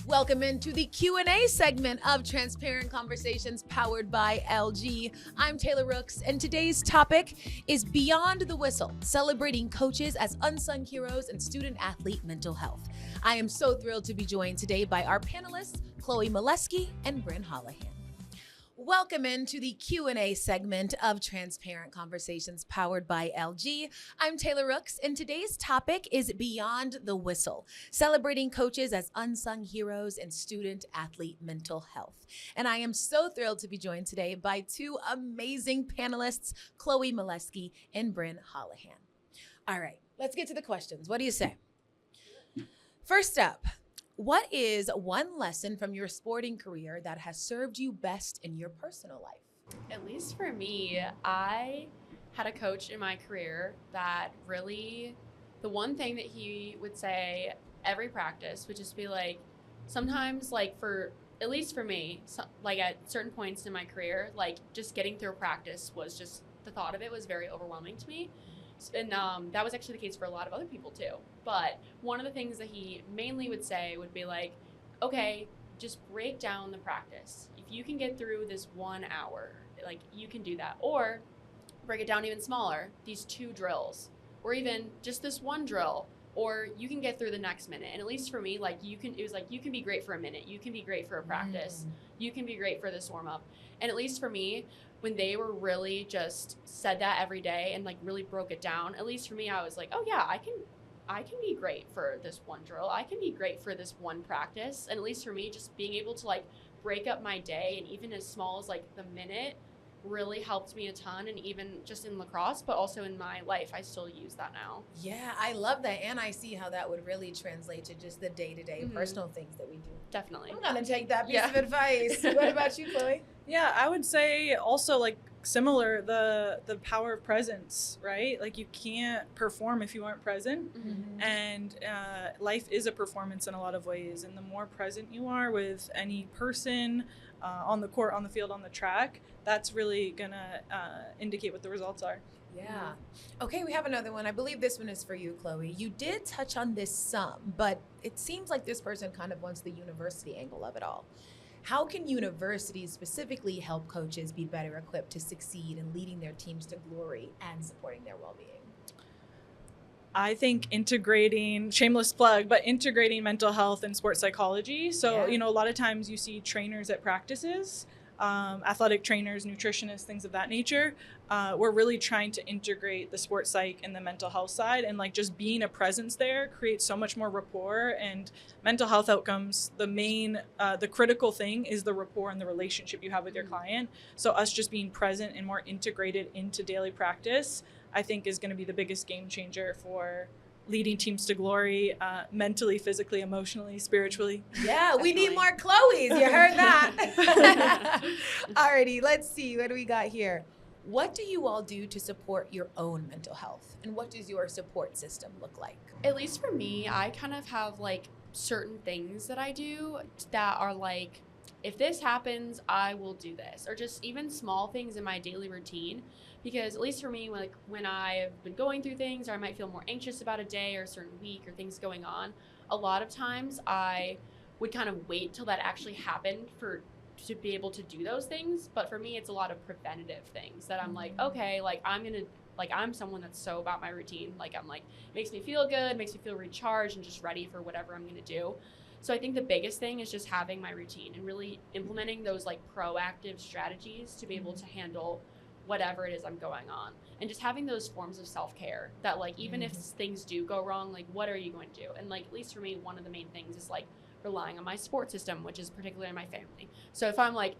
Welcome into the Q&A segment of Transparent Conversations powered by LG. I'm Taylor Rooks, and today's topic is Beyond the Whistle, celebrating coaches as unsung heroes and student-athlete mental health. I am so thrilled to be joined today by our panelists, Chloé Maleski and Brynn Holohan. Welcome into the Q&A segment of Transparent Conversations powered by LG. I'm Taylor Rooks, and today's topic is Beyond the Whistle, celebrating coaches as unsung heroes and student-athlete mental health. And I am so thrilled to be joined today by two amazing panelists, Chloé Maleski and Brynn Holohan. All right, let's get to the questions. What do you say? First up, what is one lesson from your sporting career that has served you best in your personal life? At least for me, I had a coach in my career that really, the one thing that he would say every practice would just be like, sometimes like at least for me, like at certain points in my career, like just getting through practice was just, the thought of it was very overwhelming to me. And that was actually the case for a lot of other people too. But one of the things that he mainly would say would be like, okay, just break down the practice. If you can get through this 1 hour, like you can do that. Or break it down even smaller, these 2 drills, or even just this 1 drill, or you can get through the next minute. And at least for me, like it was like, you can be great for a minute. You can be great for a practice. You can be great for this warm up. And at least for me, when they were really just said that every day and like really broke it down, at least for me, I was like, oh yeah, I can be great for this 1 drill. I can be great for this 1 practice. And at least for me, just being able to like break up my day, and even as small as like the minute, really helped me a ton. And even just in lacrosse, but also in my life, I still use that now. Yeah, I love that. And I see how that would really translate to just the day-to-day personal things that we do. Definitely. I'm going to take that piece of advice. What about you, Chloé? Yeah, I would say also like similar, the power of presence, right? Like you can't perform if you aren't present. And life is a performance in a lot of ways. And the more present you are with any person on the court, on the field, on the track, that's really gonna indicate what the results are. Yeah. Okay, we have another one. I believe this one is for you, Chloé. You did touch on this some, but it seems like this person kind of wants the university angle of it all. How can universities specifically help coaches be better equipped to succeed in leading their teams to glory and supporting their well-being? I think integrating, shameless plug, but integrating mental health and sports psychology. So, a lot of times you see trainers at practices, athletic trainers, nutritionists, things of that nature. We're really trying to integrate the sports psych and the mental health side, and like just being a presence there creates so much more rapport and mental health outcomes. The critical thing is the rapport and the relationship you have with your client. So us just being present and more integrated into daily practice, I think is going to be the biggest game changer for leading teams to glory, mentally, physically, emotionally, spiritually. Yeah, we need more Chloes. You heard that. Alrighty, let's see. What do we got here? What do you all do to support your own mental health? And what does your support system look like? At least for me, I kind of have like certain things that I do that are like, if this happens, I will do this. Or just even small things in my daily routine. Because at least for me, when I've been going through things, or I might feel more anxious about a day or a certain week or things going on, a lot of times I would kind of wait till that actually happened to be able to do those things. But for me, it's a lot of preventative things that I'm like, okay, like I'm someone that's so about my routine. Like I'm like, it makes me feel good, makes me feel recharged and just ready for whatever I'm gonna do. So I think the biggest thing is just having my routine and really implementing those like proactive strategies to be able to handle whatever it is I'm going on, and just having those forms of self-care that like even if things do go wrong, like what are you going to do? And like at least for me, one of the main things is like relying on my support system, which is particularly my family. So if I'm like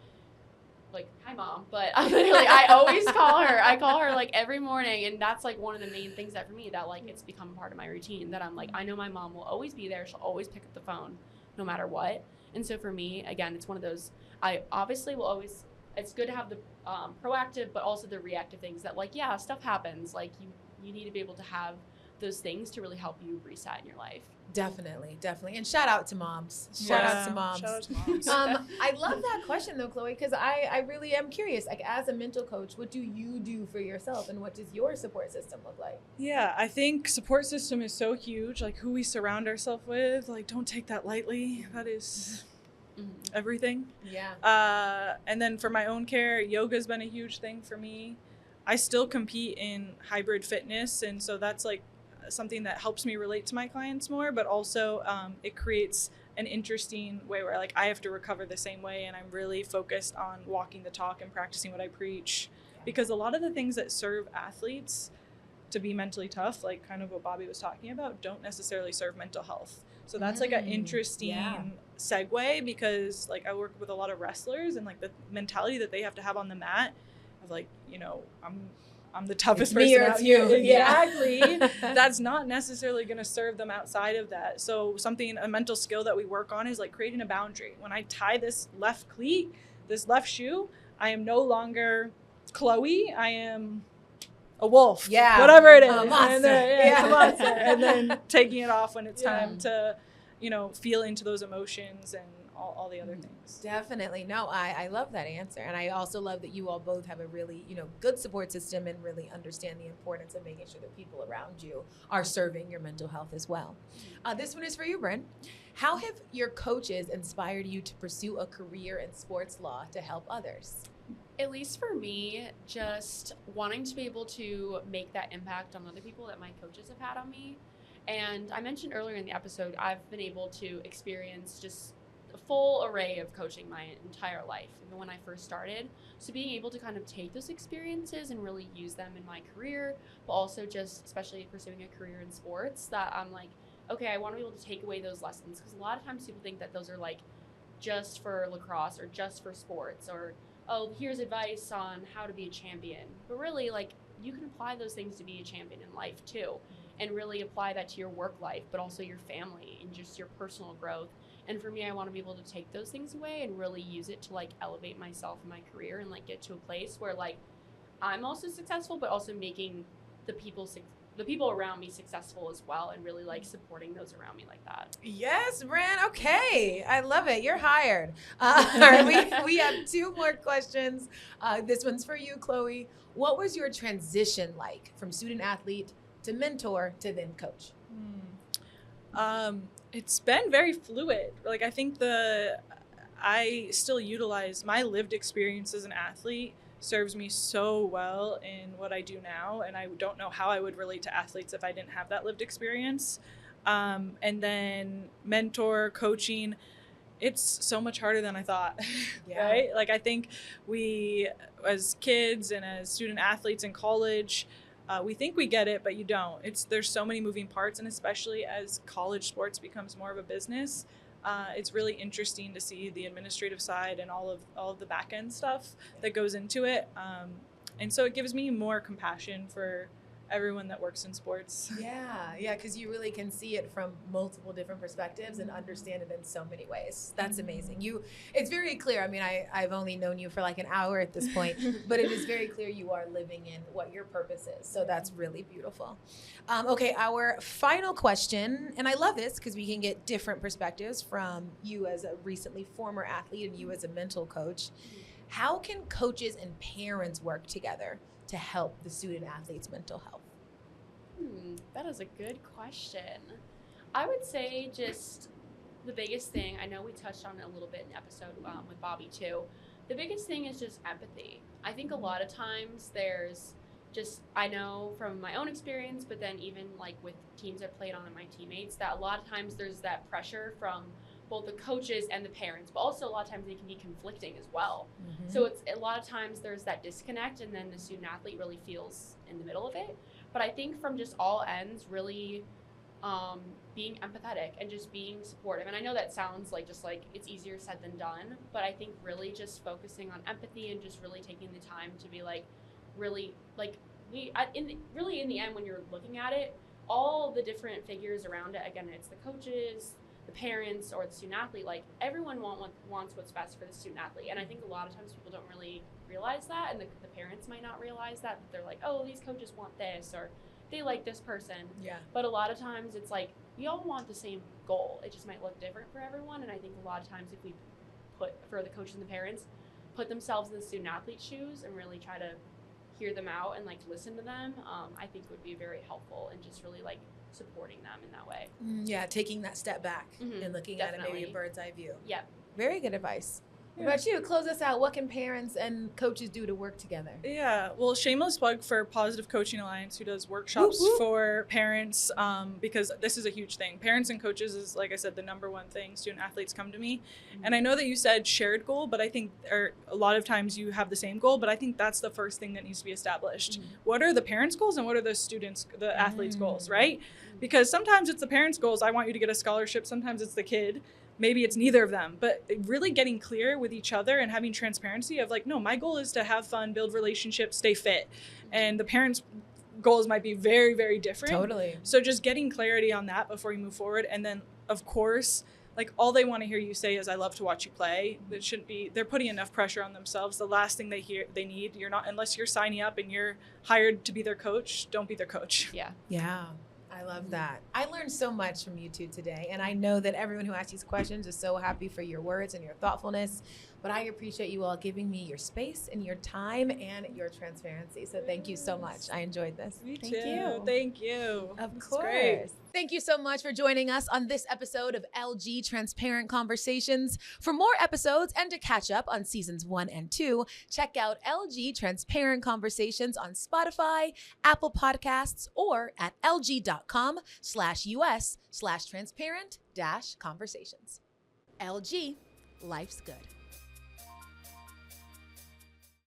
hi mom, but I always call her. I call her like every morning, and that's like one of the main things that for me that like it's become a part of my routine, that I'm like, I know my mom will always be there. She'll always pick up the phone no matter what. And so for me, again, it's one of those, I obviously will always, it's good to have the proactive, but also the reactive things that like, yeah, stuff happens. Like you need to be able to have those things to really help you reset in your life. Definitely. And shout out to moms. Shout out to moms. I love that question though, Chloe, because I really am curious. Like, as a mental coach, what do you do for yourself, and what does your support system look like? Yeah, I think support system is so huge. Like, who we surround ourselves with, like, don't take that lightly. That is everything. Yeah. And then for my own care, yoga's been a huge thing for me. I still compete in hybrid fitness, and so that's like something that helps me relate to my clients more, but also it creates an interesting way where like I have to recover the same way, and I'm really focused on walking the talk and practicing what I preach, because a lot of the things that serve athletes to be mentally tough, like kind of what Bobby was talking about, don't necessarily serve mental health. So that's like an interesting segue, because like I work with a lot of wrestlers, and like the mentality that they have to have on the mat of like, you know, I'm the toughest person me or out it's you. here. Yeah. Exactly. That's not necessarily going to serve them outside of that. So a mental skill that we work on is like creating a boundary. When I tie this left cleat, this left shoe, I am no longer Chloe. I am a wolf. Yeah. Whatever it is. A monster. And then, it's a monster. And then taking it off when it's time to, you know, feel into those emotions and all the other things. Definitely. No, I love that answer. And I also love that you all both have a really, you know, good support system and really understand the importance of making sure that people around you are serving your mental health as well. This one is for you, Brynn. How have your coaches inspired you to pursue a career in sports law to help others? At least for me, just wanting to be able to make that impact on other people that my coaches have had on me. And I mentioned earlier in the episode, I've been able to experience just a full array of coaching my entire life, even when I first started. So being able to kind of take those experiences and really use them in my career, but also just especially pursuing a career in sports, that I'm like, okay, I want to be able to take away those lessons, because a lot of times people think that those are like just for lacrosse or just for sports, or, oh, here's advice on how to be a champion. But really, like, you can apply those things to be a champion in life too, and really apply that to your work life, but also your family and just your personal growth. And for me, I want to be able to take those things away and really use it to like elevate myself in my career and like get to a place where like I'm also successful, but also making the people around me successful as well, and really like supporting those around me like that. Yes, Brynn. Okay. I love it. You're hired. All right, we have two more questions. This one's for you, Chloe. What was your transition like from student athlete to mentor to then coach? It's been very fluid. Like, I think I still utilize my lived experience as an athlete serves me so well in what I do now, and I don't know how I would relate to athletes if I didn't have that lived experience. And then mentor, coaching, it's so much harder than I thought, right? Like, I think we, as kids and as student athletes in college, we think we get it, but you don't. There's so many moving parts, and especially as college sports becomes more of a business, it's really interesting to see the administrative side and all of the back end stuff that goes into it. And so it gives me more compassion for everyone that works in sports. Yeah, because you really can see it from multiple different perspectives and understand it in so many ways. That's amazing. It's very clear. I mean, I've only known you for like an hour at this point, but it is very clear you are living in what your purpose is. So that's really beautiful. Okay, our final question, and I love this because we can get different perspectives from you as a recently former athlete and you as a mental coach. How can coaches and parents work together to help the student athlete's mental health? That is a good question. I would say just the biggest thing, I know we touched on it a little bit in the episode with Bobby too, the biggest thing is just empathy. I think a lot of times there's just, I know from my own experience, but then even like with teams I've played on and my teammates, that a lot of times there's that pressure from both the coaches and the parents, but also a lot of times they can be conflicting as well. So it's a lot of times there's that disconnect, and then the student athlete really feels in the middle of it. But I think from just all ends, really being empathetic and just being supportive. And I know that sounds like just like it's easier said than done, but I think really just focusing on empathy and just really taking the time to be like, really like in the end, when you're looking at it, all the different figures around it, again, it's the coaches, the parents, or the student athlete, like everyone wants what's best for the student athlete. And I think a lot of times people don't really realize that, and the parents might not realize that. They're like, oh, these coaches want this, or they like this person. Yeah. But a lot of times it's like, we all want the same goal. It just might look different for everyone. And I think a lot of times if we for the coaches and the parents, put themselves in the student athlete's shoes and really try to hear them out and like listen to them, I think would be very helpful and just really like supporting them in that way. Yeah, taking that step back and looking at it maybe a bird's eye view. Yep. Very good advice. What about you? Close us out. What can parents and coaches do to work together? Yeah, well, shameless plug for Positive Coaching Alliance, who does workshops for parents, because this is a huge thing. Parents and coaches is, like I said, the number one thing student athletes come to me. And I know that you said shared goal, but I think a lot of times you have the same goal, but I think that's the first thing that needs to be established. What are the parents' goals and what are the students, the athletes' goals, right? Because sometimes it's the parents' goals. I want you to get a scholarship. Sometimes it's the kid. Maybe it's neither of them, but really getting clear with each other and having transparency of like, no, my goal is to have fun, build relationships, stay fit. And the parents' goals might be very, very different. Totally. So just getting clarity on that before you move forward. And then, of course, like all they want to hear you say is, I love to watch you play. It shouldn't be, they're putting enough pressure on themselves. The last thing they need, you're not, unless you're signing up and you're hired to be their coach, don't be their coach. Yeah. Yeah. I love that. I learned so much from you two today, and I know that everyone who asks these questions is so happy for your words and your thoughtfulness, but I appreciate you all giving me your space and your time and your transparency. So thank you so much. I enjoyed this. Thank you. Thank you. Of It's course. great. Thank you so much for joining us on this episode of LG Transparent Conversations. For more episodes and to catch up on seasons 1 and 2, check out LG Transparent Conversations on Spotify, Apple Podcasts, or at lg.com/us/transparent-conversations. LG, life's good.